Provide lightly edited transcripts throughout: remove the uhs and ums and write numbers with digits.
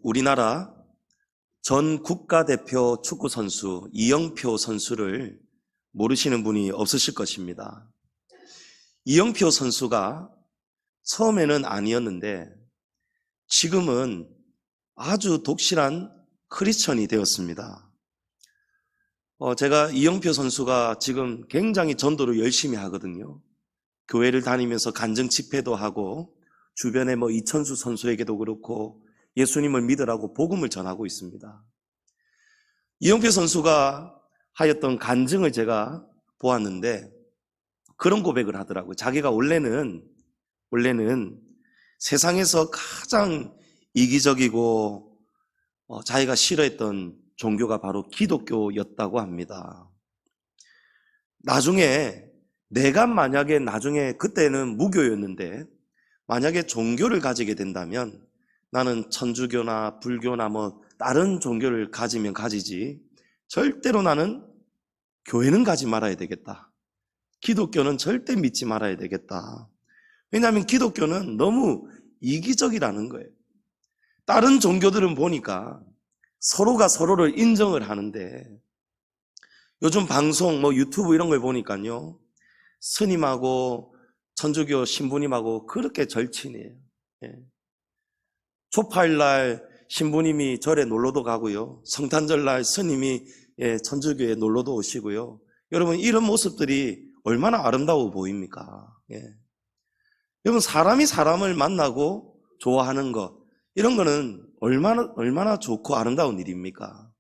우리나라 전 국가대표 축구 선수 이영표 선수를 모르시는 분이 없으실 것입니다. 이영표 선수가 처음에는 아니었는데 지금은 아주 독실한 크리스천이 되었습니다. 제가 이영표 선수가 지금 굉장히 전도를 열심히 하거든요. 교회를 다니면서 간증 집회도 하고 주변에 이천수 선수에게도 그렇고 예수님을 믿으라고 복음을 전하고 있습니다. 이영표 선수가 하였던 간증을 제가 보았는데 그런 고백을 하더라고요. 자기가 원래는 세상에서 가장 이기적이고 자기가 싫어했던 종교가 바로 기독교였다고 합니다. 내가 만약에 나중에 그때는 무교였는데 만약에 종교를 가지게 된다면 나는 천주교나 불교나 다른 종교를 가지면 가지지 절대로 나는 교회는 가지 말아야 되겠다. 기독교는 절대 믿지 말아야 되겠다. 왜냐하면 기독교는 너무 이기적이라는 거예요. 다른 종교들은 보니까 서로가 서로를 인정을 하는데 요즘 방송 유튜브 이런 걸 보니까요 스님하고 천주교 신부님하고 그렇게 절친이에요. 초파일날 신부님이 절에 놀러도 가고요, 성탄절날 스님이 천주교에 놀러도 오시고요. 여러분, 이런 모습들이 얼마나 아름다워 보입니까? 여러분, 사람이 사람을 만나고 좋아하는 것, 이런 거는 얼마나 좋고 아름다운 일입니까?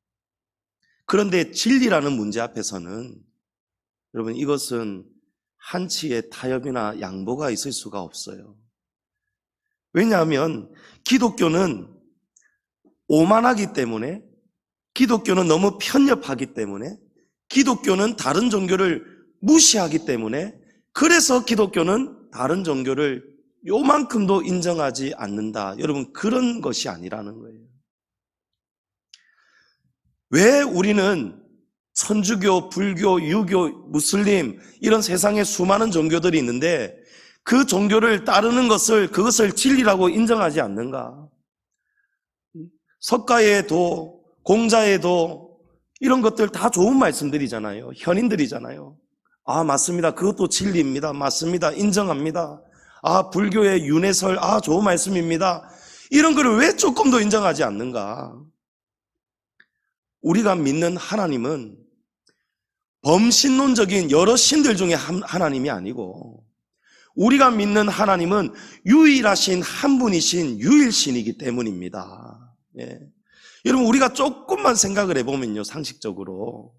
그런데 진리라는 문제 앞에서는 여러분, 이것은 한치의 타협이나 양보가 있을 수가 없어요. 왜냐하면 기독교는 오만하기 때문에, 기독교는 너무 편협하기 때문에, 기독교는 다른 종교를 무시하기 때문에, 그래서 기독교는 다른 종교를 요만큼도 인정하지 않는다. 여러분, 그런 것이 아니라는 거예요. 왜 우리는 천주교, 불교, 유교, 무슬림 이런 세상에 수많은 종교들이 있는데 그 종교를 따르는 그것을 진리라고 인정하지 않는가? 석가의 도, 공자의 도 이런 것들 다 좋은 말씀들이잖아요. 현인들이잖아요. 맞습니다. 그것도 진리입니다. 맞습니다. 인정합니다. 불교의 윤회설, 좋은 말씀입니다. 이런 거를 왜 조금도 인정하지 않는가? 우리가 믿는 하나님은 범신론적인 여러 신들 중에 하나님이 아니고 우리가 믿는 하나님은 유일하신 한 분이신 유일신이기 때문입니다. 여러분, 우리가 조금만 생각을 해보면요, 상식적으로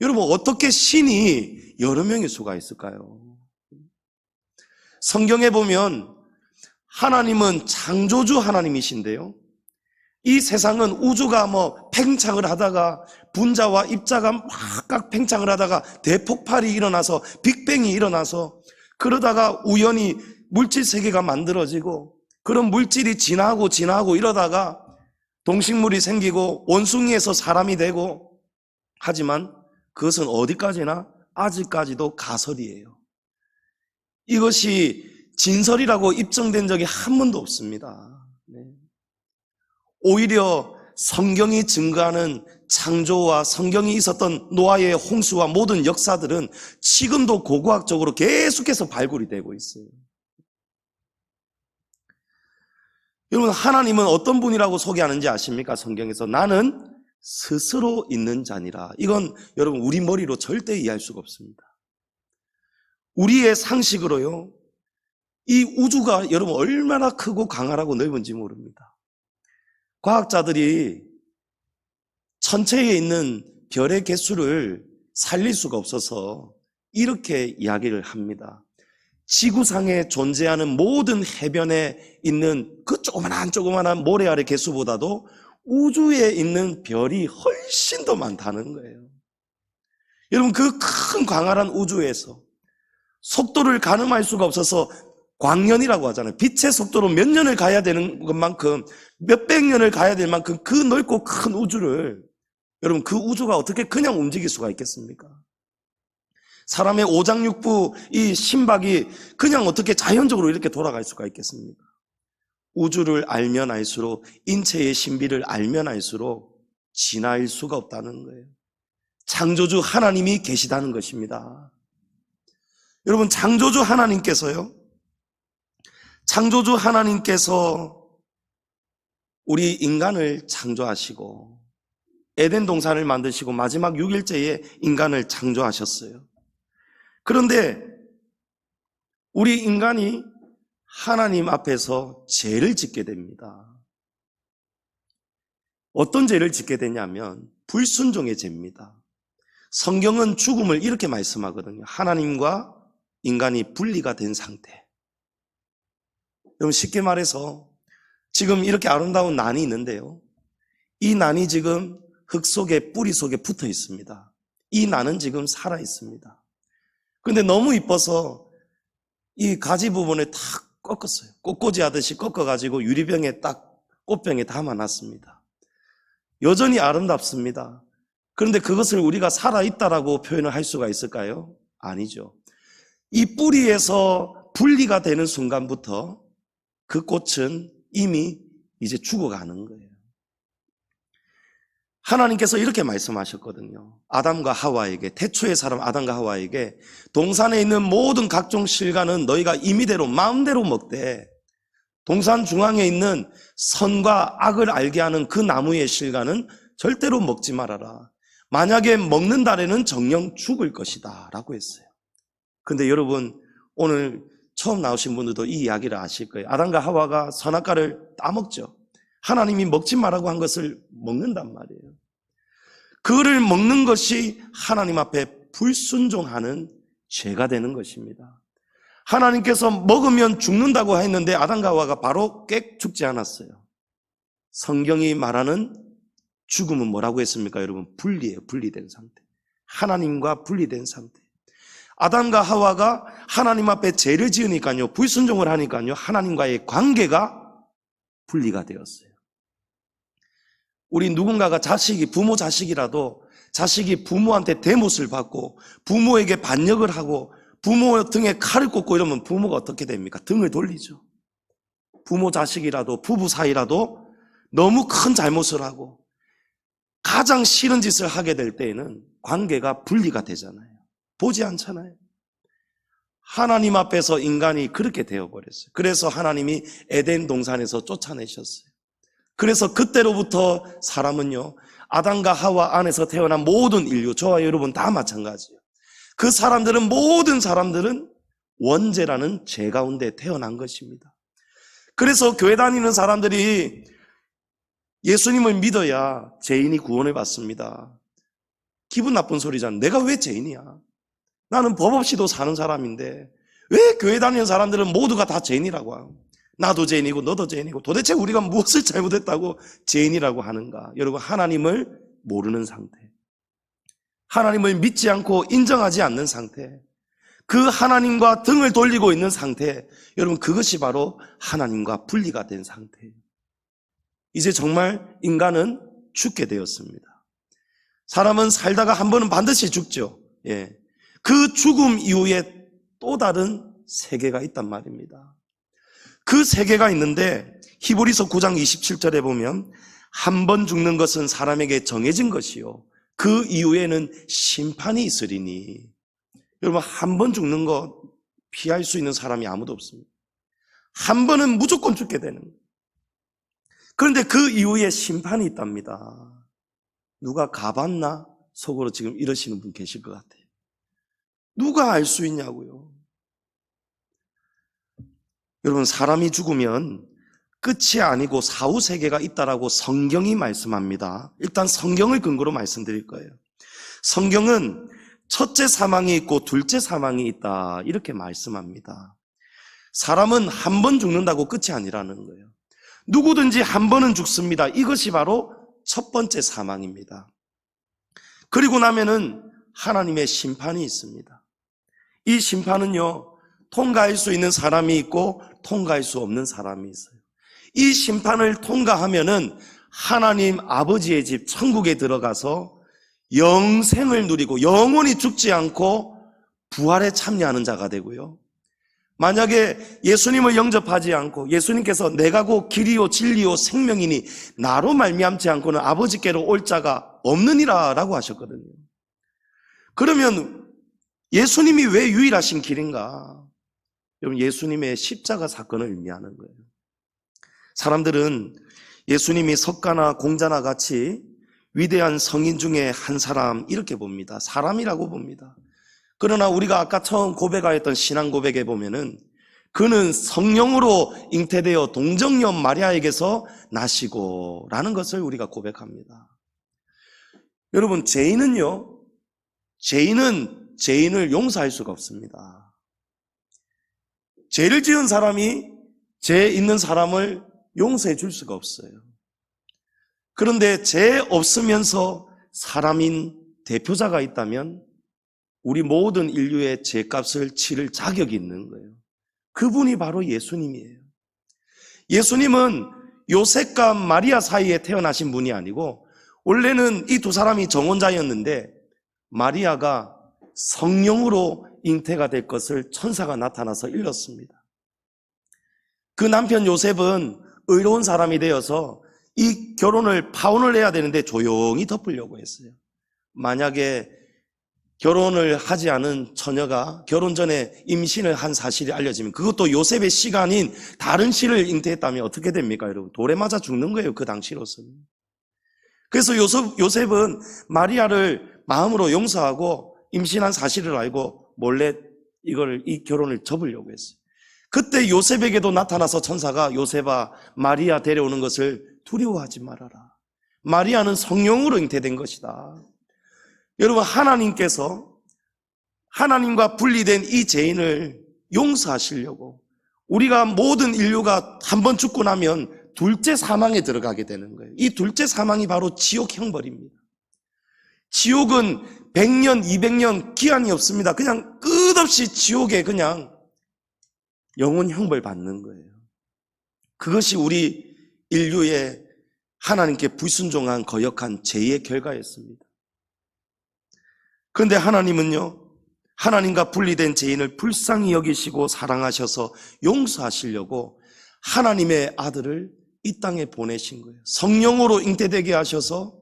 여러분, 어떻게 신이 여러 명일 수가 있을까요? 성경에 보면 하나님은 창조주 하나님이신데요, 이 세상은 우주가 팽창을 하다가 분자와 입자가 막 팽창을 하다가 대폭발이 일어나서 빅뱅이 일어나서 그러다가 우연히 물질 세계가 만들어지고 그런 물질이 진화하고 이러다가 동식물이 생기고 원숭이에서 사람이 되고, 하지만 그것은 어디까지나 아직까지도 가설이에요. 이것이 진설이라고 입증된 적이 한 번도 없습니다. 오히려 성경이 증거하는 창조와 성경이 있었던 노아의 홍수와 모든 역사들은 지금도 고고학적으로 계속해서 발굴이 되고 있어요. 여러분, 하나님은 어떤 분이라고 소개하는지 아십니까? 성경에서 나는 스스로 있는 자니라. 이건 여러분 우리 머리로 절대 이해할 수가 없습니다. 우리의 상식으로요, 이 우주가 여러분 얼마나 크고 강하고 넓은지 모릅니다. 과학자들이 천체에 있는 별의 개수를 살릴 수가 없어서 이렇게 이야기를 합니다. 지구상에 존재하는 모든 해변에 있는 그 조그만한 모래알의 개수보다도 우주에 있는 별이 훨씬 더 많다는 거예요. 여러분, 그 큰 광활한 우주에서 속도를 가늠할 수가 없어서 광년이라고 하잖아요. 빛의 속도로 몇 년을 가야 되는 것만큼, 몇백 년을 가야 될 만큼 그 넓고 큰 우주를, 여러분, 그 우주가 어떻게 그냥 움직일 수가 있겠습니까? 사람의 오장육부 이 심박이 그냥 어떻게 자연적으로 이렇게 돌아갈 수가 있겠습니까? 우주를 알면 알수록, 인체의 신비를 알면 알수록 진화할 수가 없다는 거예요. 창조주 하나님이 계시다는 것입니다. 여러분, 창조주 하나님께서 우리 인간을 창조하시고 에덴 동산을 만드시고 마지막 6일째에 인간을 창조하셨어요. 그런데 우리 인간이 하나님 앞에서 죄를 짓게 됩니다. 어떤 죄를 짓게 되냐면 불순종의 죄입니다. 성경은 죽음을 이렇게 말씀하거든요. 하나님과 인간이 분리가 된 상태. 여러분, 쉽게 말해서 지금 이렇게 아름다운 난이 있는데요, 이 난이 지금 흙 속에, 뿌리 속에 붙어 있습니다. 이 난은 지금 살아 있습니다. 그런데 너무 이뻐서 이 가지 부분을 탁 꺾었어요. 꽃꽂이 하듯이 꺾어가지고 유리병에 딱 꽃병에 담아놨습니다. 여전히 아름답습니다. 그런데 그것을 우리가 살아있다라고 표현을 할 수가 있을까요? 아니죠. 이 뿌리에서 분리가 되는 순간부터 그 꽃은 이미 이제 죽어가는 거예요. 하나님께서 이렇게 말씀하셨거든요. 아담과 하와에게, 태초의 사람 아담과 하와에게 동산에 있는 모든 각종 실과는 너희가 임의대로 마음대로 먹되 동산 중앙에 있는 선과 악을 알게 하는 그 나무의 실과는 절대로 먹지 말아라. 만약에 먹는다래는 정녕 죽을 것이다 라고 했어요. 근데 여러분, 오늘 처음 나오신 분들도 이 이야기를 아실 거예요. 아담과 하와가 선악과를 따먹죠. 하나님이 먹지 말라고 한 것을 먹는단 말이에요. 그를 먹는 것이 하나님 앞에 불순종하는 죄가 되는 것입니다. 하나님께서 먹으면 죽는다고 했는데 아담과 하와가 바로 깨 죽지 않았어요. 성경이 말하는 죽음은 뭐라고 했습니까? 여러분, 분리예요. 분리된 상태. 하나님과 분리된 상태. 아담과 하와가 하나님 앞에 죄를 지으니까요, 불순종을 하니까요, 하나님과의 관계가 분리가 되었어요. 우리 누군가가 부모 자식이라도 자식이 부모한테 대못을 받고 부모에게 반역을 하고 부모 등에 칼을 꽂고 이러면 부모가 어떻게 됩니까? 등을 돌리죠. 부모 자식이라도 부부 사이라도 너무 큰 잘못을 하고 가장 싫은 짓을 하게 될 때에는 관계가 분리가 되잖아요. 보지 않잖아요. 하나님 앞에서 인간이 그렇게 되어버렸어요. 그래서 하나님이 에덴 동산에서 쫓아내셨어요. 그래서 그때로부터 사람은요, 아담과 하와 안에서 태어난 모든 인류, 저와 여러분 다 마찬가지예요. 그 모든 사람들은 원죄라는 죄 가운데 태어난 것입니다. 그래서 교회 다니는 사람들이 예수님을 믿어야 죄인이 구원을 받습니다. 기분 나쁜 소리잖아. 내가 왜 죄인이야? 나는 법 없이도 사는 사람인데 왜 교회 다니는 사람들은 모두가 다 죄인이라고 하고, 나도 죄인이고 너도 죄인이고, 도대체 우리가 무엇을 잘못했다고 죄인이라고 하는가? 여러분, 하나님을 모르는 상태, 하나님을 믿지 않고 인정하지 않는 상태, 그 하나님과 등을 돌리고 있는 상태, 여러분, 그것이 바로 하나님과 분리가 된 상태예요. 이제 정말 인간은 죽게 되었습니다. 사람은 살다가 한 번은 반드시 죽죠. 예. 그 죽음 이후에 또 다른 세계가 있단 말입니다. 그 세계가 있는데 히브리서 9장 27절에 보면 한 번 죽는 것은 사람에게 정해진 것이요 그 이후에는 심판이 있으리니. 여러분, 한 번 죽는 거 피할 수 있는 사람이 아무도 없습니다. 한 번은 무조건 죽게 되는 거예요. 그런데 그 이후에 심판이 있답니다. 누가 가봤나? 속으로 지금 이러시는 분 계실 것 같아요. 누가 알 수 있냐고요. 여러분, 사람이 죽으면 끝이 아니고 사후세계가 있다라고 성경이 말씀합니다. 일단 성경을 근거로 말씀드릴 거예요. 성경은 첫째 사망이 있고 둘째 사망이 있다, 이렇게 말씀합니다. 사람은 한 번 죽는다고 끝이 아니라는 거예요. 누구든지 한 번은 죽습니다. 이것이 바로 첫 번째 사망입니다. 그리고 나면은 하나님의 심판이 있습니다. 이 심판은요, 통과할 수 있는 사람이 있고 통과할 수 없는 사람이 있어요. 이 심판을 통과하면은 하나님 아버지의 집 천국에 들어가서 영생을 누리고 영원히 죽지 않고 부활에 참여하는 자가 되고요, 만약에 예수님을 영접하지 않고 예수님께서 내가 곧 길이요 진리요 생명이니 나로 말미암지 않고는 아버지께로 올 자가 없느니라 라고 하셨거든요. 그러면 예수님이 왜 유일하신 길인가? 여러분, 예수님의 십자가 사건을 의미하는 거예요. 사람들은 예수님이 석가나 공자나 같이 위대한 성인 중에 한 사람 이렇게 봅니다. 사람이라고 봅니다. 그러나 우리가 아까 처음 고백하였던 신앙 고백에 보면은 그는 성령으로 잉태되어 동정녀 마리아에게서 나시고 라는 것을 우리가 고백합니다. 여러분, 죄인은 죄인을 용서할 수가 없습니다. 죄를 지은 사람이 죄 있는 사람을 용서해 줄 수가 없어요. 그런데 죄 없으면서 사람인 대표자가 있다면 우리 모든 인류의 죄값을 치를 자격이 있는 거예요. 그분이 바로 예수님이에요. 예수님은 요셉과 마리아 사이에 태어나신 분이 아니고 원래는 이 두 사람이 정혼자였는데 마리아가 성령으로 잉태가 될 것을 천사가 나타나서 일렀습니다. 그 남편 요셉은 의로운 사람이 되어서 이 결혼을 파혼을 해야 되는데 조용히 덮으려고 했어요. 만약에 결혼을 하지 않은 처녀가 결혼 전에 임신을 한 사실이 알려지면 그것도 요셉의 시가 아닌 다른 시를 잉태했다면 어떻게 됩니까, 여러분? 돌에 맞아 죽는 거예요, 그 당시로서는. 그래서 요셉은 마리아를 마음으로 용서하고 임신한 사실을 알고 몰래 이 결혼을 접으려고 했어요. 그때 요셉에게도 나타나서 천사가 요셉아, 마리아 데려오는 것을 두려워하지 말아라. 마리아는 성령으로 잉태된 것이다. 여러분, 하나님과 분리된 이 죄인을 용서하시려고 우리가 모든 인류가 한 번 죽고 나면 둘째 사망에 들어가게 되는 거예요. 이 둘째 사망이 바로 지옥 형벌입니다. 지옥은 100년, 200년 기한이 없습니다. 그냥 끝없이 지옥에 그냥 영혼 형벌 받는 거예요. 그것이 우리 인류의 하나님께 불순종한 거역한 죄의 결과였습니다. 그런데 하나님은요, 하나님과 분리된 죄인을 불쌍히 여기시고 사랑하셔서 용서하시려고 하나님의 아들을 이 땅에 보내신 거예요. 성령으로 잉태되게 하셔서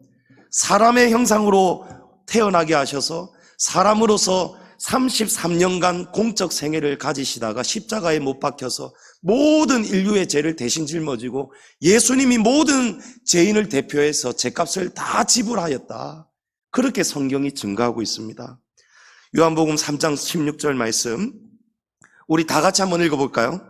사람의 형상으로 태어나게 하셔서 사람으로서 33년간 공적 생애를 가지시다가 십자가에 못 박혀서 모든 인류의 죄를 대신 짊어지고 예수님이 모든 죄인을 대표해서 죄값을 다 지불하였다. 그렇게 성경이 증거하고 있습니다. 요한복음 3장 16절 말씀 우리 다 같이 한번 읽어볼까요?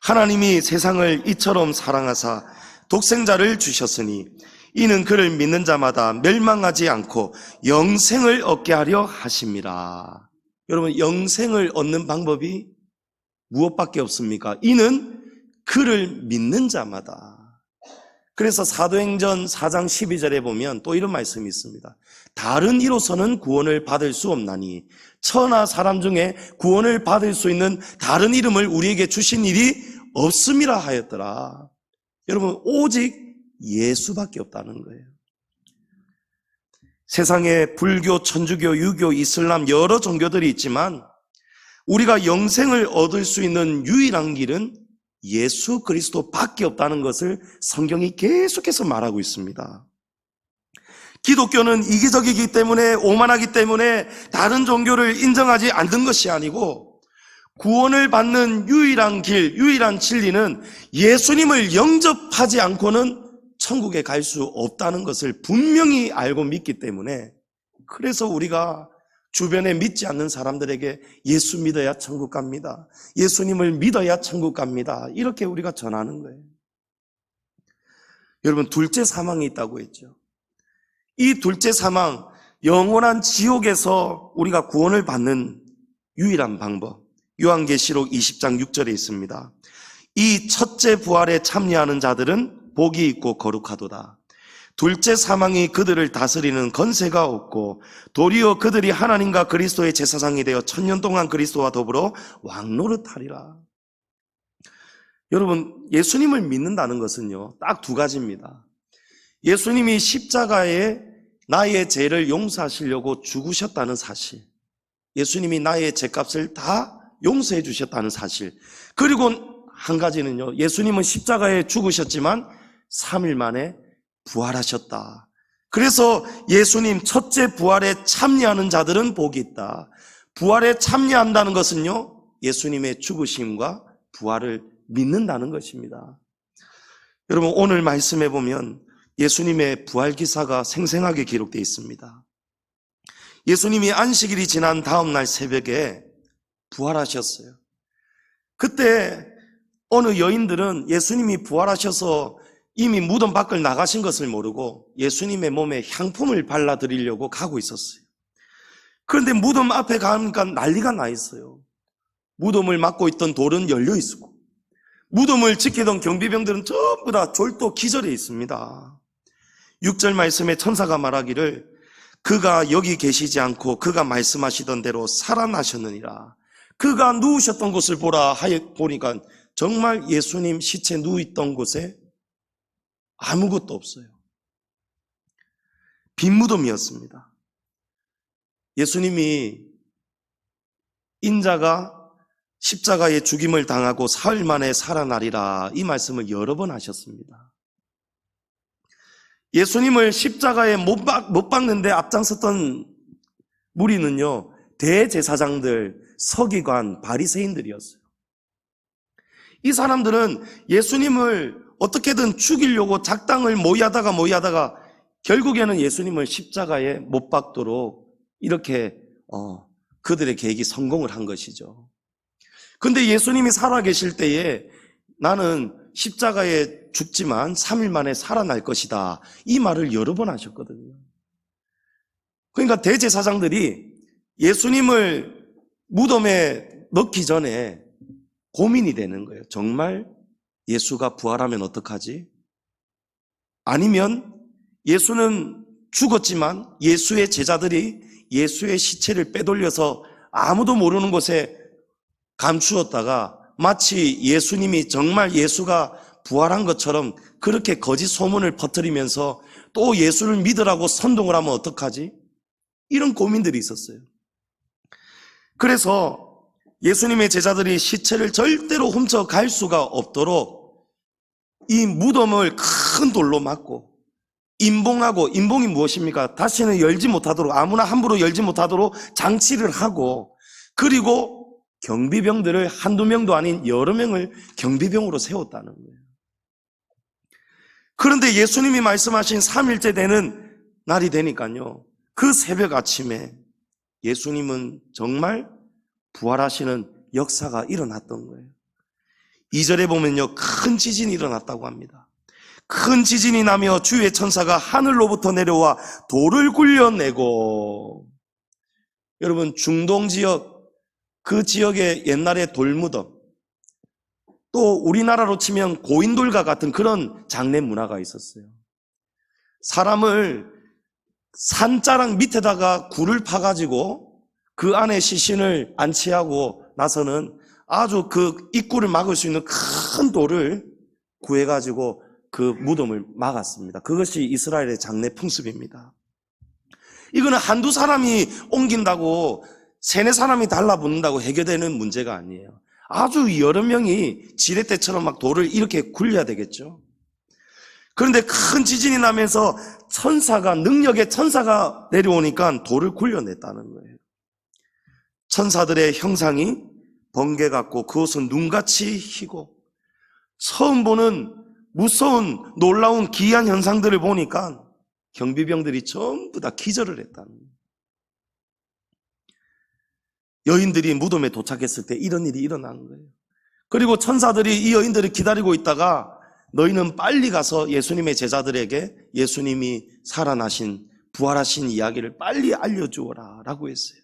하나님이 세상을 이처럼 사랑하사 독생자를 주셨으니 이는 그를 믿는 자마다 멸망하지 않고 영생을 얻게 하려 하심이라. 여러분, 영생을 얻는 방법이 무엇밖에 없습니까? 이는 그를 믿는 자마다. 그래서 사도행전 4장 12절에 보면 또 이런 말씀이 있습니다. 다른 이로서는 구원을 받을 수 없나니 천하 사람 중에 구원을 받을 수 있는 다른 이름을 우리에게 주신 일이 없음이라 하였더라. 여러분, 오직 예수밖에 없다는 거예요. 세상에 불교, 천주교, 유교, 이슬람 여러 종교들이 있지만 우리가 영생을 얻을 수 있는 유일한 길은 예수 그리스도밖에 없다는 것을 성경이 계속해서 말하고 있습니다. 기독교는 이기적이기 때문에, 오만하기 때문에 다른 종교를 인정하지 않는 것이 아니고 구원을 받는 유일한 길, 유일한 진리는 예수님을 영접하지 않고는 천국에 갈 수 없다는 것을 분명히 알고 믿기 때문에, 그래서 우리가 주변에 믿지 않는 사람들에게 예수 믿어야 천국 갑니다, 예수님을 믿어야 천국 갑니다, 이렇게 우리가 전하는 거예요. 여러분, 둘째 사망이 있다고 했죠. 이 둘째 사망, 영원한 지옥에서 우리가 구원을 받는 유일한 방법, 요한계시록 20장 6절에 있습니다. 이 첫째 부활에 참여하는 자들은 복이 있고 거룩하도다. 둘째 사망이 그들을 다스리는 건세가 없고 도리어 그들이 하나님과 그리스도의 제사장이 되어 천년 동안 그리스도와 더불어 왕노릇하리라. 여러분, 예수님을 믿는다는 것은요, 딱 두 가지입니다. 예수님이 십자가에 나의 죄를 용서하시려고 죽으셨다는 사실, 예수님이 나의 죄값을 다 용서해 주셨다는 사실. 그리고 한 가지는요, 예수님은 십자가에 죽으셨지만 3일 만에 부활하셨다. 그래서 예수님 첫째 부활에 참여하는 자들은 복이 있다. 부활에 참여한다는 것은요, 예수님의 죽으심과 부활을 믿는다는 것입니다. 여러분, 오늘 말씀해 보면 예수님의 부활 기사가 생생하게 기록되어 있습니다. 예수님이 안식일이 지난 다음 날 새벽에 부활하셨어요. 그때 어느 여인들은 예수님이 부활하셔서 이미 무덤 밖을 나가신 것을 모르고 예수님의 몸에 향품을 발라드리려고 가고 있었어요. 그런데 무덤 앞에 가니까 난리가 나 있어요. 무덤을 막고 있던 돌은 열려 있고 무덤을 지키던 경비병들은 전부 다 졸도 기절해 있습니다. 6절 말씀에 천사가 말하기를 그가 여기 계시지 않고 그가 말씀하시던 대로 살아나셨느니라. 그가 누우셨던 곳을 보니까 정말 예수님 시체 누워있던 곳에 아무것도 없어요. 빈 무덤이었습니다. 예수님이 인자가 십자가에 죽임을 당하고 사흘 만에 살아나리라, 이 말씀을 여러 번 하셨습니다. 예수님을 십자가에 못 박는데 앞장섰던 무리는요, 대제사장들, 서기관, 바리새인들이었어요. 이 사람들은 예수님을 어떻게든 죽이려고 작당을 모의하다가 결국에는 예수님을 십자가에 못 박도록 이렇게 그들의 계획이 성공을 한 것이죠. 근데 예수님이 살아계실 때에 나는 십자가에 죽지만 3일 만에 살아날 것이다, 이 말을 여러 번 하셨거든요. 그러니까 대제사장들이 예수님을 무덤에 넣기 전에 고민이 되는 거예요. 정말 예수가 부활하면 어떡하지? 아니면 예수는 죽었지만 예수의 제자들이 예수의 시체를 빼돌려서 아무도 모르는 곳에 감추었다가 마치 예수님이 정말 예수가 부활한 것처럼 그렇게 거짓 소문을 퍼뜨리면서 또 예수를 믿으라고 선동을 하면 어떡하지? 이런 고민들이 있었어요. 그래서 예수님의 제자들이 시체를 절대로 훔쳐갈 수가 없도록 이 무덤을 큰 돌로 막고 임봉하고, 임봉이 무엇입니까? 다시는 열지 못하도록, 아무나 함부로 열지 못하도록 장치를 하고, 그리고 경비병들을 한두 명도 아닌 여러 명을 경비병으로 세웠다는 거예요. 그런데 예수님이 말씀하신 3일째 되는 날이 되니까요, 그 새벽 아침에 예수님은 정말 부활하시는 역사가 일어났던 거예요. 2절에 보면요, 큰 지진이 일어났다고 합니다. 큰 지진이 나며 주의 천사가 하늘로부터 내려와 돌을 굴려내고, 여러분, 중동 지역, 그 지역의 옛날의 돌무덤, 또 우리나라로 치면 고인돌과 같은 그런 장례 문화가 있었어요. 사람을 산자락 밑에다가 굴을 파가지고 그 안에 시신을 안치하고 나서는 아주 그 입구를 막을 수 있는 큰 돌을 구해가지고 그 무덤을 막았습니다. 그것이 이스라엘의 장례 풍습입니다. 이거는 한두 사람이 옮긴다고 세네 사람이 달라붙는다고 해결되는 문제가 아니에요. 아주 여러 명이 지렛대처럼 막 돌을 이렇게 굴려야 되겠죠. 그런데 큰 지진이 나면서 능력의 천사가 내려오니까 돌을 굴려냈다는 거예요. 천사들의 형상이 번개 같고 그것은 눈같이 희고, 처음 보는 무서운 놀라운 기이한 현상들을 보니까 경비병들이 전부 다 기절을 했다는 거예요. 여인들이 무덤에 도착했을 때 이런 일이 일어난 거예요. 그리고 천사들이 이 여인들을 기다리고 있다가 너희는 빨리 가서 예수님의 제자들에게 예수님이 살아나신, 부활하신 이야기를 빨리 알려주어라 라고 했어요.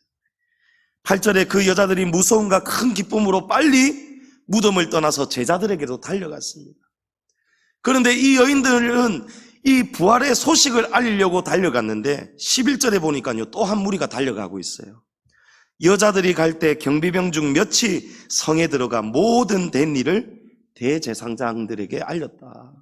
8절에 그 여자들이 무서움과 큰 기쁨으로 빨리 무덤을 떠나서 제자들에게도 달려갔습니다. 그런데 이 여인들은 이 부활의 소식을 알리려고 달려갔는데 11절에 보니까요, 또 한 무리가 달려가고 있어요. 여자들이 갈 때 경비병 중 몇이 성에 들어가 모든 된 일을 대제사장들에게 알렸다.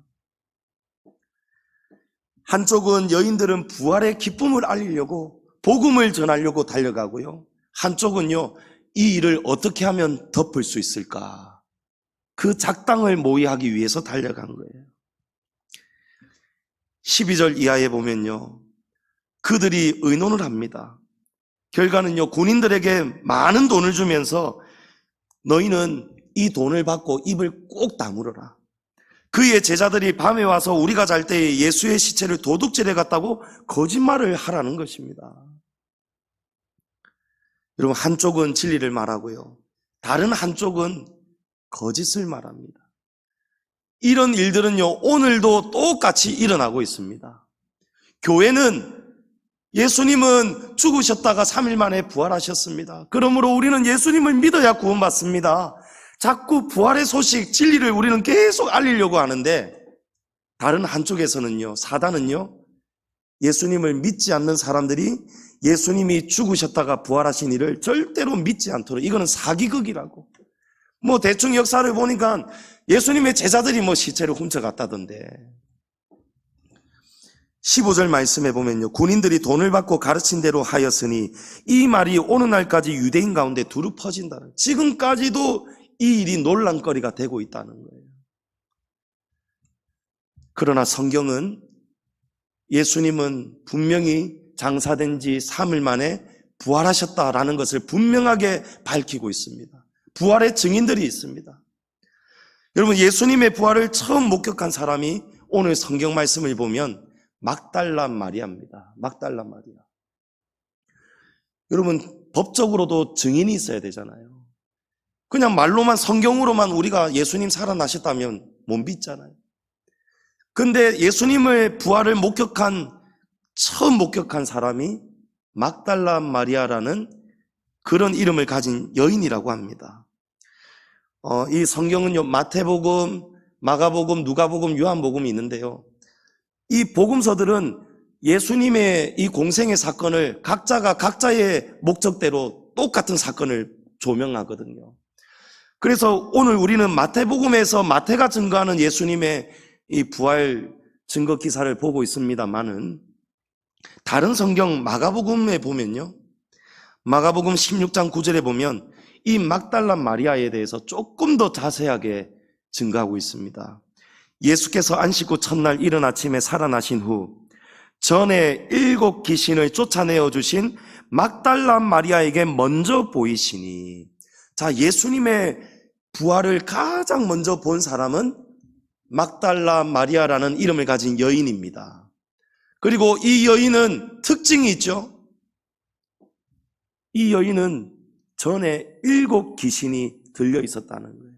한쪽은 여인들은 부활의 기쁨을 알리려고 복음을 전하려고 달려가고요, 한쪽은요 이 일을 어떻게 하면 덮을 수 있을까? 그 작당을 모의하기 위해서 달려간 거예요. 12절 이하에 보면요, 그들이 의논을 합니다. 결과는요, 군인들에게 많은 돈을 주면서 너희는 이 돈을 받고 입을 꼭 다물어라. 그의 제자들이 밤에 와서 우리가 잘 때에 예수의 시체를 도둑질해 갔다고 거짓말을 하라는 것입니다. 여러분, 한쪽은 진리를 말하고요, 다른 한쪽은 거짓을 말합니다. 이런 일들은요, 오늘도 똑같이 일어나고 있습니다. 교회는 예수님은 죽으셨다가 3일 만에 부활하셨습니다. 그러므로 우리는 예수님을 믿어야 구원받습니다. 자꾸 부활의 소식, 진리를 우리는 계속 알리려고 하는데, 다른 한쪽에서는요, 사단은요, 예수님을 믿지 않는 사람들이 예수님이 죽으셨다가 부활하신 일을 절대로 믿지 않도록, 이거는 사기극이라고. 대충 역사를 보니까 예수님의 제자들이 시체를 훔쳐갔다던데. 15절 말씀에 보면요, 군인들이 돈을 받고 가르친 대로 하였으니 이 말이 오는 날까지 유대인 가운데 두루 퍼진다. 지금까지도 이 일이 논란거리가 되고 있다는 거예요. 그러나 성경은 예수님은 분명히 장사된 지 3일 만에 부활하셨다라는 것을 분명하게 밝히고 있습니다. 부활의 증인들이 있습니다. 여러분, 예수님의 부활을 처음 목격한 사람이 오늘 성경 말씀을 보면 막달라 마리아입니다. 막달라 마리아. 여러분, 법적으로도 증인이 있어야 되잖아요. 그냥 말로만, 성경으로만 우리가 예수님 살아나셨다면 못 믿잖아요. 근데 예수님의 부활을 처음 목격한 사람이 막달라 마리아라는 그런 이름을 가진 여인이라고 합니다. 이 성경은요, 마태복음, 마가복음, 누가복음, 요한복음이 있는데요, 이 복음서들은 예수님의 이 공생의 사건을 각자가 각자의 목적대로 똑같은 사건을 조명하거든요. 그래서 오늘 우리는 마태복음에서 마태가 증거하는 예수님의 이 부활 증거 기사를 보고 있습니다만은, 다른 성경 마가복음에 보면요, 마가복음 16장 9절에 보면 이 막달라 마리아에 대해서 조금 더 자세하게 증거하고 있습니다. 예수께서 안식 후 첫날 이른 아침에 살아나신 후 전에 7 귀신을 쫓아내어 주신 막달라 마리아에게 먼저 보이시니, 자, 예수님의 부활을 가장 먼저 본 사람은 막달라 마리아라는 이름을 가진 여인입니다. 그리고 이 여인은 특징이 있죠. 이 여인은 전에 7 귀신이 들려 있었다는 거예요.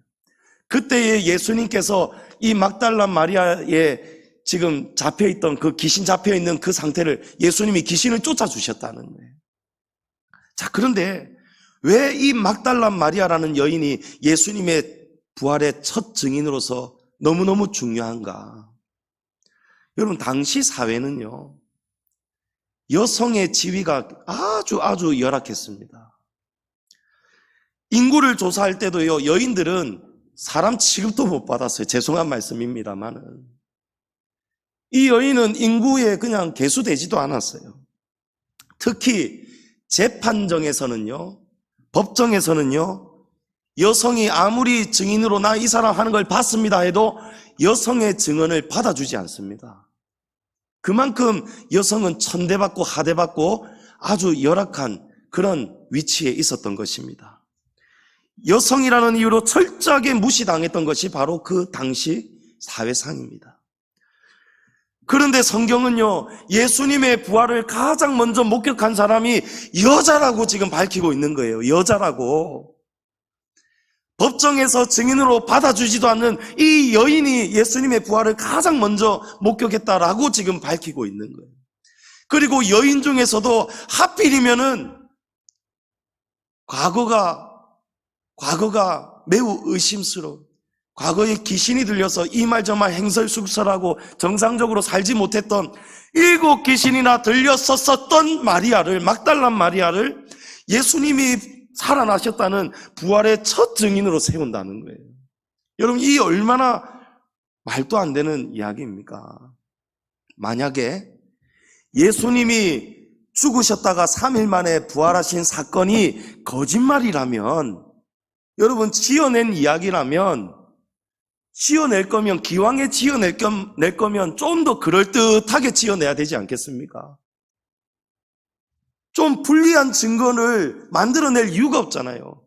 그때에 예수님께서 이 막달라 마리아의 지금 잡혀있던 그 귀신 잡혀있는 그 상태를 예수님이 귀신을 쫓아주셨다는 거예요. 자, 그런데 왜 이 막달라 마리아라는 여인이 예수님의 부활의 첫 증인으로서 너무너무 중요한가? 여러분, 당시 사회는요, 여성의 지위가 아주 열악했습니다. 인구를 조사할 때도요, 여인들은 사람 취급도 못 받았어요. 죄송한 말씀입니다만은. 이 여인은 인구에 그냥 계수되지도 않았어요. 특히 재판정에서는요, 법정에서는요, 여성이 아무리 증인으로 나 이 사람 하는 걸 봤습니다 해도 여성의 증언을 받아주지 않습니다. 그만큼 여성은 천대받고 하대받고 아주 열악한 그런 위치에 있었던 것입니다. 여성이라는 이유로 철저하게 무시당했던 것이 바로 그 당시 사회상입니다. 그런데 성경은요, 예수님의 부활을 가장 먼저 목격한 사람이 여자라고 지금 밝히고 있는 거예요. 여자라고. 법정에서 증인으로 받아주지도 않는 이 여인이 예수님의 부활을 가장 먼저 목격했다라고 지금 밝히고 있는 거예요. 그리고 여인 중에서도 하필이면은 과거가 매우 의심스러운, 과거에 귀신이 들려서 이 말 저 말 행설숙설하고 정상적으로 살지 못했던 7 귀신이나 들렸었던 마리아를, 막달라 마리아를 예수님이 살아나셨다는 부활의 첫 증인으로 세운다는 거예요. 여러분, 이 얼마나 말도 안 되는 이야기입니까? 만약에 예수님이 죽으셨다가 3일 만에 부활하신 사건이 거짓말이라면, 여러분 지어낸 이야기라면, 지어낼 거면, 기왕에 지어낼 거면 좀 더 그럴듯하게 지어내야 되지 않겠습니까? 좀 불리한 증거를 만들어낼 이유가 없잖아요.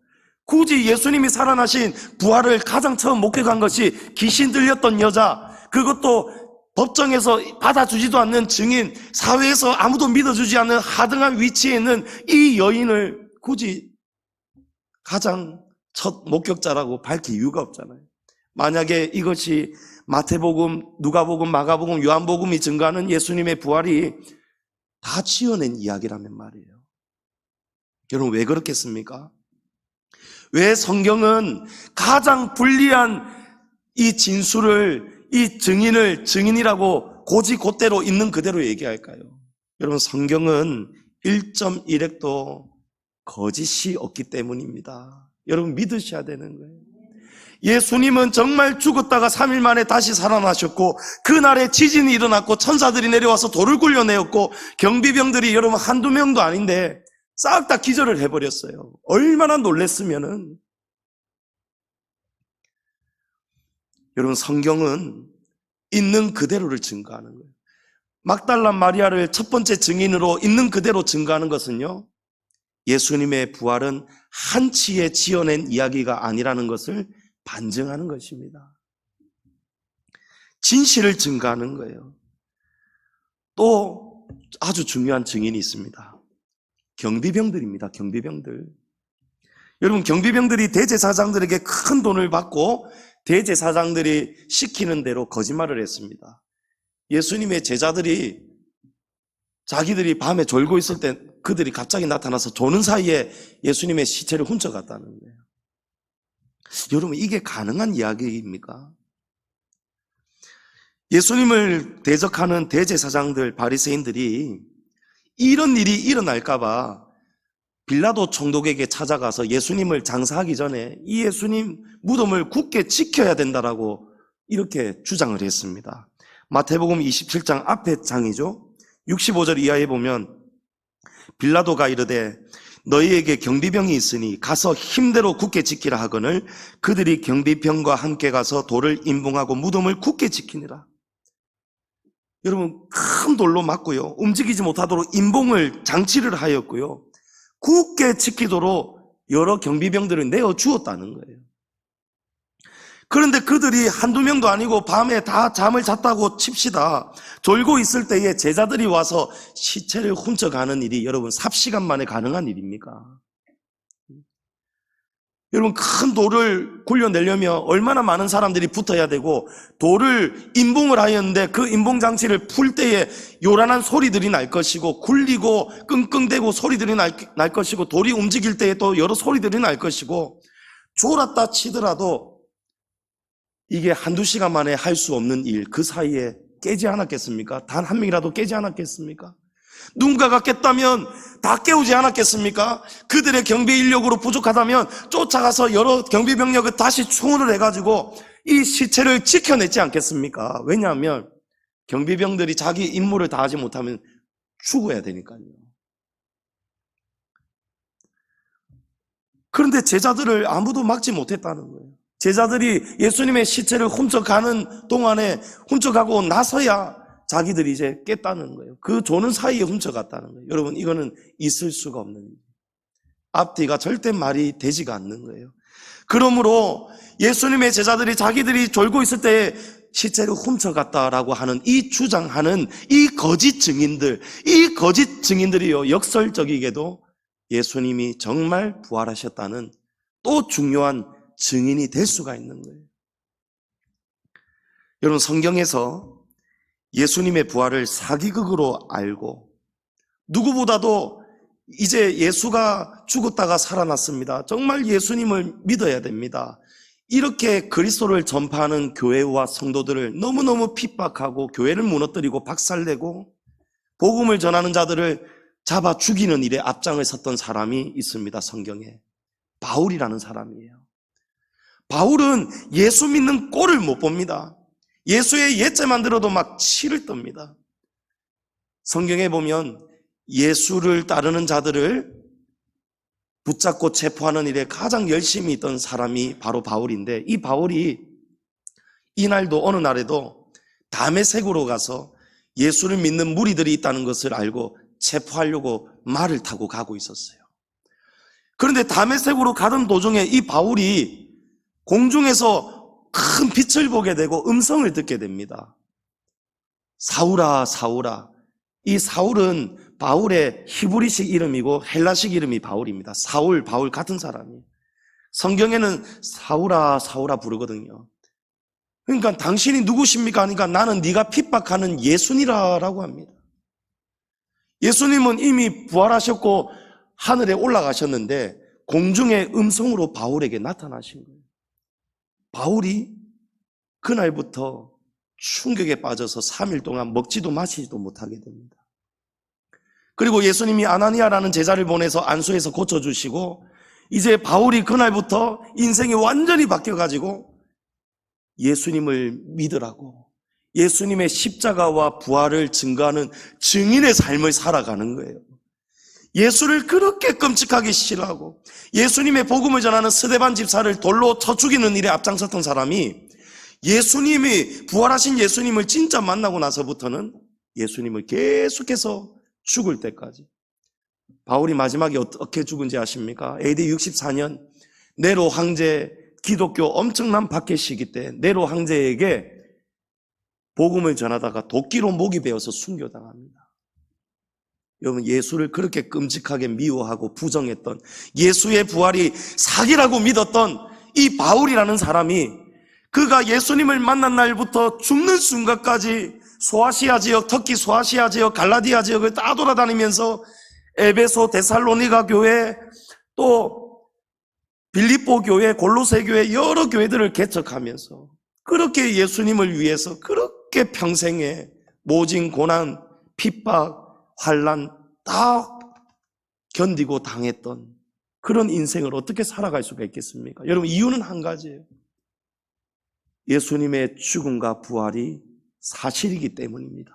굳이 예수님이 살아나신 부활을 가장 처음 목격한 것이 귀신 들렸던 여자, 그것도 법정에서 받아주지도 않는 증인, 사회에서 아무도 믿어주지 않는 하등한 위치에 있는 이 여인을 굳이 가장 첫 목격자라고 밝힐 이유가 없잖아요. 만약에 이것이 마태복음, 누가복음, 마가복음, 요한복음이 증거하는 예수님의 부활이 다 지어낸 이야기라면 말이에요. 여러분 왜 그렇겠습니까? 왜 성경은 가장 불리한 이 진술을, 이 증인을 증인이라고 고지곧대로 있는 그대로 얘기할까요? 여러분 성경은 1.1핵도 거짓이 없기 때문입니다. 여러분 믿으셔야 되는 거예요. 예수님은 정말 죽었다가 3일 만에 다시 살아나셨고, 그날에 지진이 일어났고 천사들이 내려와서 돌을 굴려내었고, 경비병들이 여러분 한두 명도 아닌데 싹 다 기절을 해버렸어요. 얼마나 놀랬으면은. 여러분 성경은 있는 그대로를 증거하는 거예요. 막달라 마리아를 첫 번째 증인으로 있는 그대로 증거하는 것은요, 예수님의 부활은 한치의 지어낸 이야기가 아니라는 것을 반증하는 것입니다. 진실을 증거하는 거예요. 또 아주 중요한 증인이 있습니다. 경비병들입니다. 경비병들. 여러분 경비병들이 대제사장들에게 큰 돈을 받고 대제사장들이 시키는 대로 거짓말을 했습니다. 예수님의 제자들이 자기들이 밤에 졸고 있을 때 그들이 갑자기 나타나서 조는 사이에 예수님의 시체를 훔쳐갔다는 거예요. 여러분 이게 가능한 이야기입니까? 예수님을 대적하는 대제사장들, 바리새인들이 이런 일이 일어날까 봐 빌라도 총독에게 찾아가서 예수님을 장사하기 전에 이 예수님 무덤을 굳게 지켜야 된다라고 이렇게 주장을 했습니다. 마태복음 27장 앞에 장이죠. 65절 이하에 보면 빌라도가 이르되 너희에게 경비병이 있으니 가서 힘대로 굳게 지키라 하거늘 그들이 경비병과 함께 가서 돌을 임봉하고 무덤을 굳게 지키니라. 여러분 큰 돌로 맞고요, 움직이지 못하도록 임봉을 장치를 하였고요, 굳게 지키도록 여러 경비병들을 내어 주었다는 거예요. 그런데 그들이 한두 명도 아니고 밤에 다 잠을 잤다고 칩시다. 졸고 있을 때에 제자들이 와서 시체를 훔쳐가는 일이 여러분 삽시간 만에 가능한 일입니까? 여러분 큰 돌을 굴려내려면 얼마나 많은 사람들이 붙어야 되고, 돌을 임봉을 하였는데 그 임봉 장치를 풀 때에 요란한 소리들이 날 것이고, 굴리고 끙끙대고 소리들이 날 것이고, 돌이 움직일 때에 또 여러 소리들이 날 것이고, 졸았다 치더라도 이게 한두 시간 만에 할 수 없는 일, 그 사이에 깨지 않았겠습니까? 단 한 명이라도 깨지 않았겠습니까? 누군가가 깼다면 다 깨우지 않았겠습니까? 그들의 경비 인력으로 부족하다면 쫓아가서 여러 경비 병력을 다시 충원을 해가지고 이 시체를 지켜냈지 않겠습니까? 왜냐하면 경비병들이 자기 임무를 다하지 못하면 죽어야 되니까요. 그런데 제자들을 아무도 막지 못했다는 거예요. 제자들이 예수님의 시체를 훔쳐가는 동안에, 훔쳐가고 나서야 자기들이 이제 깼다는 거예요. 그 조는 사이에 훔쳐갔다는 거예요. 여러분 이거는 있을 수가 없는 일이에요. 앞뒤가 절대 말이 되지가 않는 거예요. 그러므로 예수님의 제자들이 자기들이 졸고 있을 때 시체를 훔쳐갔다라고 하는 이 주장하는 이 거짓 증인들이요, 역설적이게도 예수님이 정말 부활하셨다는 또 중요한 증인이 될 수가 있는 거예요. 여러분 성경에서 예수님의 부활을 사기극으로 알고, 누구보다도 이제 예수가 죽었다가 살아났습니다, 정말 예수님을 믿어야 됩니다, 이렇게 그리스도를 전파하는 교회와 성도들을 너무너무 핍박하고 교회를 무너뜨리고 박살내고 복음을 전하는 자들을 잡아 죽이는 일에 앞장을 섰던 사람이 있습니다. 성경에 바울이라는 사람이에요. 바울은 예수 믿는 꼴을 못 봅니다. 예수의 예자만 들어도 막 치를 떱니다. 성경에 보면 예수를 따르는 자들을 붙잡고 체포하는 일에 가장 열심히 있던 사람이 바로 바울인데, 이 바울이 이날도 어느 날에도 다메섹으로 가서 예수를 믿는 무리들이 있다는 것을 알고 체포하려고 말을 타고 가고 있었어요. 그런데 다메섹으로 가던 도중에 이 바울이 공중에서 큰 빛을 보게 되고 음성을 듣게 됩니다. 사울아, 사울아. 이 사울은 바울의 히브리식 이름이고 헬라식 이름이 바울입니다. 사울, 바울 같은 사람이에요. 성경에는 사울아, 사울아 부르거든요. 그러니까 당신이 누구십니까? 하니까 나는 네가 핍박하는 예수니라라고 합니다. 예수님은 이미 부활하셨고 하늘에 올라가셨는데 공중의 음성으로 바울에게 나타나신 거예요. 바울이 그날부터 충격에 빠져서 3일 동안 먹지도 마시지도 못하게 됩니다. 그리고 예수님이 아나니아라는 제자를 보내서 안수해서 고쳐주시고, 이제 바울이 그날부터 인생이 완전히 바뀌어가지고 예수님을 믿으라고, 예수님의 십자가와 부활을 증거하는 증인의 삶을 살아가는 거예요. 예수를 그렇게 끔찍하게 싫어하고 예수님의 복음을 전하는 스데반 집사를 돌로 쳐 죽이는 일에 앞장섰던 사람이 예수님이, 부활하신 예수님을 진짜 만나고 나서부터는 예수님을 계속해서 죽을 때까지. 바울이 마지막에 어떻게 죽은지 아십니까? AD 64년 네로 황제, 기독교 엄청난 박해 시기 때 네로 황제에게 복음을 전하다가 도끼로 목이 베어서 순교당합니다. 여러분, 예수를 그렇게 끔찍하게 미워하고 부정했던, 예수의 부활이 사기라고 믿었던 이 바울이라는 사람이, 그가 예수님을 만난 날부터 죽는 순간까지 소아시아 지역, 터키 소아시아 지역, 갈라디아 지역을 다 돌아다니면서 에베소, 데살로니가 교회, 또 빌립보 교회, 골로새 교회, 여러 교회들을 개척하면서 그렇게 예수님을 위해서 그렇게 평생에 모진 고난, 핍박, 환난 다 견디고 당했던 그런 인생을 어떻게 살아갈 수가 있겠습니까? 여러분, 이유는 한 가지예요. 예수님의 죽음과 부활이 사실이기 때문입니다.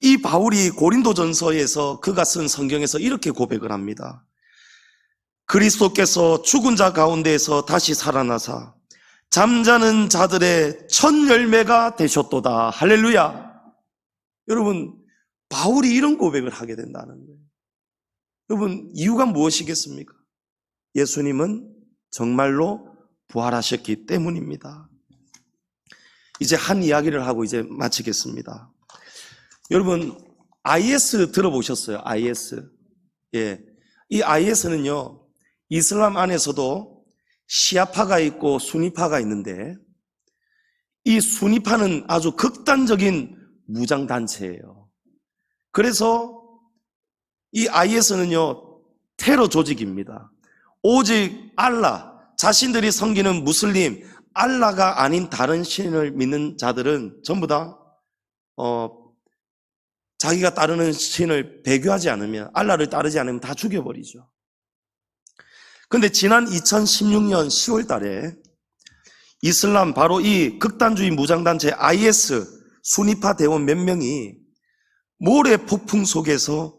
이 바울이 고린도전서에서 그가 쓴 성경에서 이렇게 고백을 합니다. 그리스도께서 죽은 자 가운데에서 다시 살아나사 잠자는 자들의 첫 열매가 되셨도다. 할렐루야. 여러분, 바울이 이런 고백을 하게 된다는 거예요. 여러분, 이유가 무엇이겠습니까? 예수님은 정말로 부활하셨기 때문입니다. 이제 한 이야기를 하고 이제 마치겠습니다. 여러분, IS 들어보셨어요? IS. 예. 이 IS는요, 이슬람 안에서도 시아파가 있고 수니파가 있는데, 이 수니파는 아주 극단적인 무장단체예요. 그래서 이 IS는요, 테러 조직입니다. 오직 알라, 자신들이 섬기는 무슬림, 알라가 아닌 다른 신을 믿는 자들은 전부 다 자기가 따르는 신을 배교하지 않으면, 알라를 따르지 않으면 다 죽여버리죠. 근데 지난 2016년 10월 달에 이슬람, 바로 이 극단주의 무장단체 IS 수니파 대원 몇 명이 모래 폭풍 속에서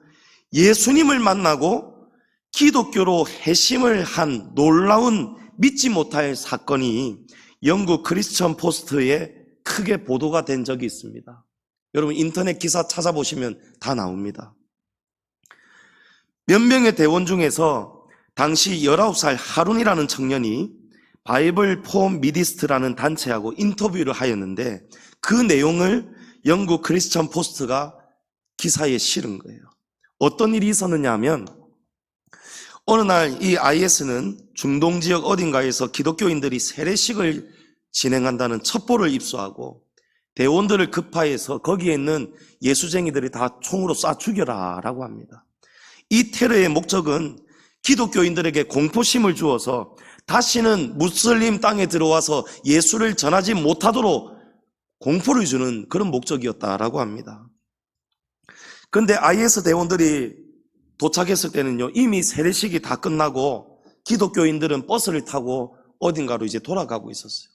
예수님을 만나고 기독교로 회심을 한 놀라운 믿지 못할 사건이 영국 크리스천 포스트에 크게 보도가 된 적이 있습니다. 여러분, 인터넷 기사 찾아보시면 다 나옵니다. 몇 명의 대원 중에서 당시 19살 하룬이라는 청년이 바이블 포 미디스트라는 단체하고 인터뷰를 하였는데, 그 내용을 영국 크리스천 포스트가 기사에 실은 거예요. 어떤 일이 있었느냐 하면, 어느 날 이 IS는 중동 지역 어딘가에서 기독교인들이 세례식을 진행한다는 첩보를 입수하고 대원들을 급파해서 거기에 있는 예수쟁이들이 다 총으로 쏴 죽여라 라고 합니다. 이 테러의 목적은 기독교인들에게 공포심을 주어서 다시는 무슬림 땅에 들어와서 예수를 전하지 못하도록 공포를 주는 그런 목적이었다라고 합니다. 그런데 IS 대원들이 도착했을 때는요, 이미 세례식이 다 끝나고 기독교인들은 버스를 타고 어딘가로 이제 돌아가고 있었어요.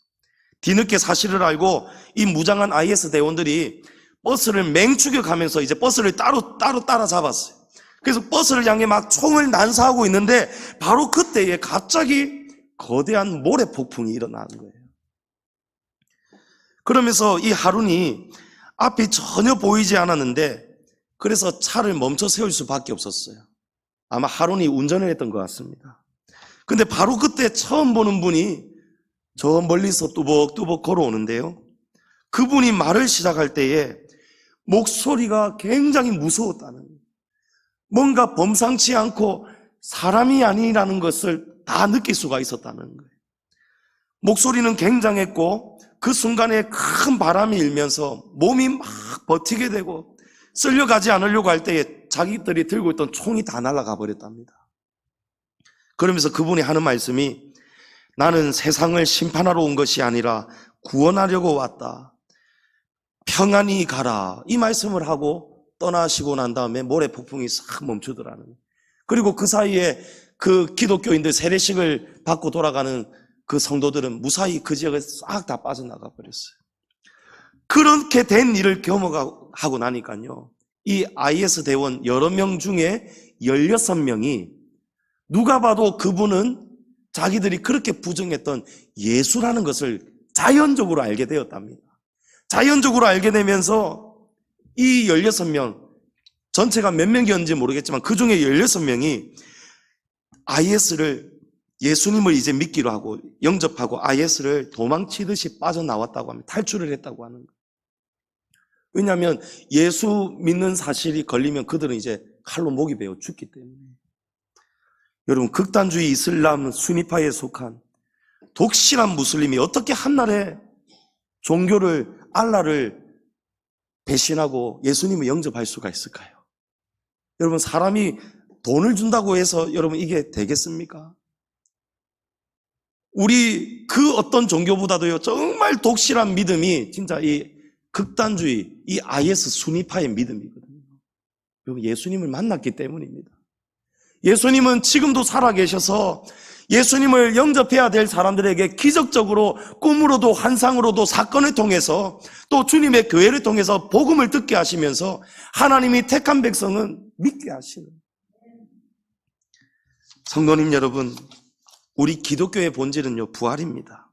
뒤늦게 사실을 알고 이 무장한 IS 대원들이 버스를 맹추격하면서 이제 버스를 따로 따라잡았어요. 그래서 버스를 향해 막 총을 난사하고 있는데 바로 그때에 갑자기 거대한 모래 폭풍이 일어나는 거예요. 그러면서 이 하룬이 앞이 전혀 보이지 않았는데 그래서 차를 멈춰 세울 수밖에 없었어요. 아마 하룬이 운전을 했던 것 같습니다. 근데 바로 그때 처음 보는 분이 저 멀리서 뚜벅뚜벅 걸어오는데요. 그분이 말을 시작할 때에 목소리가 굉장히 무서웠다는 거예요. 뭔가 범상치 않고 사람이 아니라는 것을 다 느낄 수가 있었다는 거예요. 목소리는 굉장했고 그 순간에 큰 바람이 일면서 몸이 막 버티게 되고 쓸려가지 않으려고 할 때에 자기들이 들고 있던 총이 다 날아가 버렸답니다. 그러면서 그분이 하는 말씀이 나는 세상을 심판하러 온 것이 아니라 구원하려고 왔다. 평안히 가라. 이 말씀을 하고 떠나시고 난 다음에 모래 폭풍이 싹 멈추더라는 거예요. 그리고 그 사이에 그 기독교인들 세례식을 받고 돌아가는 그 성도들은 무사히 그 지역에 싹 다 빠져나가 버렸어요. 그렇게 된 일을 경험하고 나니까요, 이 IS 대원 여러 명 중에 16명이 누가 봐도 그분은 자기들이 그렇게 부정했던 예수라는 것을 자연적으로 알게 되었답니다. 자연적으로 알게 되면서 이 16명, 전체가 몇 명이었는지 모르겠지만 그 중에 16명이 IS를, 예수님을 이제 믿기로 하고 영접하고 IS를 도망치듯이 빠져나왔다고 합니다. 탈출을 했다고 하는 거예요. 왜냐하면 예수 믿는 사실이 걸리면 그들은 이제 칼로 목이 베어 죽기 때문에. 여러분, 극단주의 이슬람 수니파에 속한 독실한 무슬림이 어떻게 한날에 종교를, 알라를 배신하고 예수님을 영접할 수가 있을까요? 여러분, 사람이 돈을 준다고 해서 여러분 이게 되겠습니까? 우리 그 어떤 종교보다도요, 정말 독실한 믿음이 진짜 이 극단주의, 이 IS 수니파의 믿음이거든요. 여러분, 예수님을 만났기 때문입니다. 예수님은 지금도 살아계셔서 예수님을 영접해야 될 사람들에게 기적적으로 꿈으로도 환상으로도 사건을 통해서 또 주님의 교회를 통해서 복음을 듣게 하시면서 하나님이 택한 백성은 믿게 하시는. 성도님 여러분, 우리 기독교의 본질은요, 부활입니다.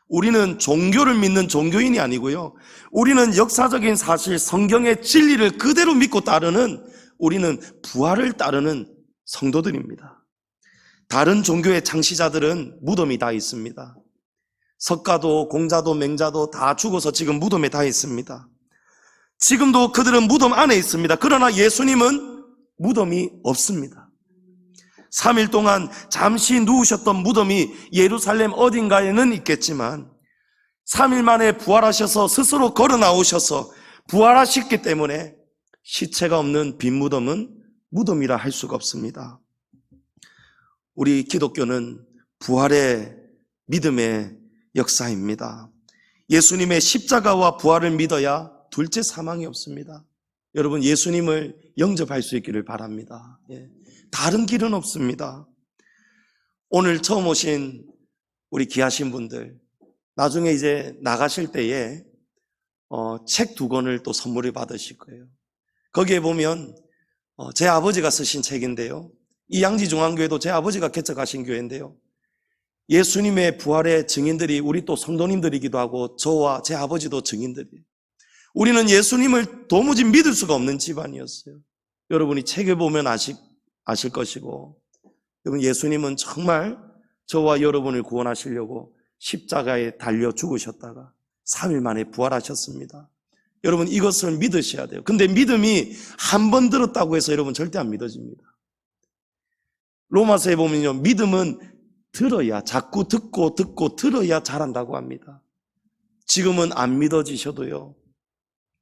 우리는 종교를 믿는 종교인이 아니고요, 우리는 역사적인 사실, 성경의 진리를 그대로 믿고 따르는, 우리는 부활을 따르는 성도들입니다. 다른 종교의 창시자들은 무덤이 다 있습니다. 석가도, 공자도, 맹자도 다 죽어서 지금 무덤에 다 있습니다. 지금도 그들은 무덤 안에 있습니다. 그러나 예수님은 무덤이 없습니다. 3일 동안 잠시 누우셨던 무덤이 예루살렘 어딘가에는 있겠지만 3일 만에 부활하셔서 스스로 걸어 나오셔서 부활하셨기 때문에 시체가 없는 빈 무덤은 무덤이라 할 수가 없습니다. 우리 기독교는 부활의 믿음의 역사입니다. 예수님의 십자가와 부활을 믿어야 둘째 사망이 없습니다. 여러분, 예수님을 영접할 수 있기를 바랍니다. 다른 길은 없습니다. 오늘 처음 오신 우리 귀하신 분들, 나중에 이제 나가실 때에 책 2권을 또 선물을 받으실 거예요. 거기에 보면 제 아버지가 쓰신 책인데요, 이 양지중앙교회도 제 아버지가 개척하신 교회인데요, 예수님의 부활의 증인들이 우리 또 성도님들이기도 하고 저와 제 아버지도 증인들이에요. 우리는 예수님을 도무지 믿을 수가 없는 집안이었어요. 여러분이 책을 보면 아실 것이고, 여러분, 예수님은 정말 저와 여러분을 구원하시려고 십자가에 달려 죽으셨다가 3일 만에 부활하셨습니다. 여러분, 이것을 믿으셔야 돼요. 근데 믿음이 한 번 들었다고 해서 여러분 절대 안 믿어집니다. 로마서에 보면요, 믿음은 들어야, 자꾸 듣고 들어야 잘한다고 합니다. 지금은 안 믿어지셔도요,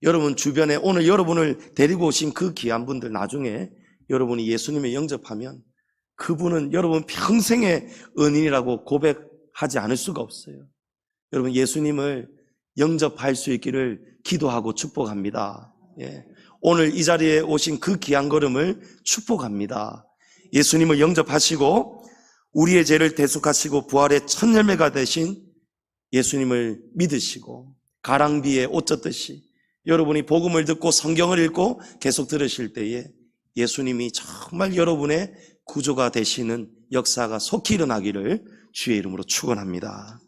여러분 주변에 오늘 여러분을 데리고 오신 그 귀한 분들, 나중에 여러분이 예수님을 영접하면 그분은 여러분 평생의 은인이라고 고백하지 않을 수가 없어요. 여러분, 예수님을 영접할 수 있기를 기도하고 축복합니다. 오늘 이 자리에 오신 그 귀한 걸음을 축복합니다. 예수님을 영접하시고 우리의 죄를 대속하시고 부활의 첫 열매가 되신 예수님을 믿으시고 가랑비에 옷 젖듯이 여러분이 복음을 듣고 성경을 읽고 계속 들으실 때에 예수님이 정말 여러분의 구조가 되시는 역사가 속히 일어나기를 주의 이름으로 축원합니다.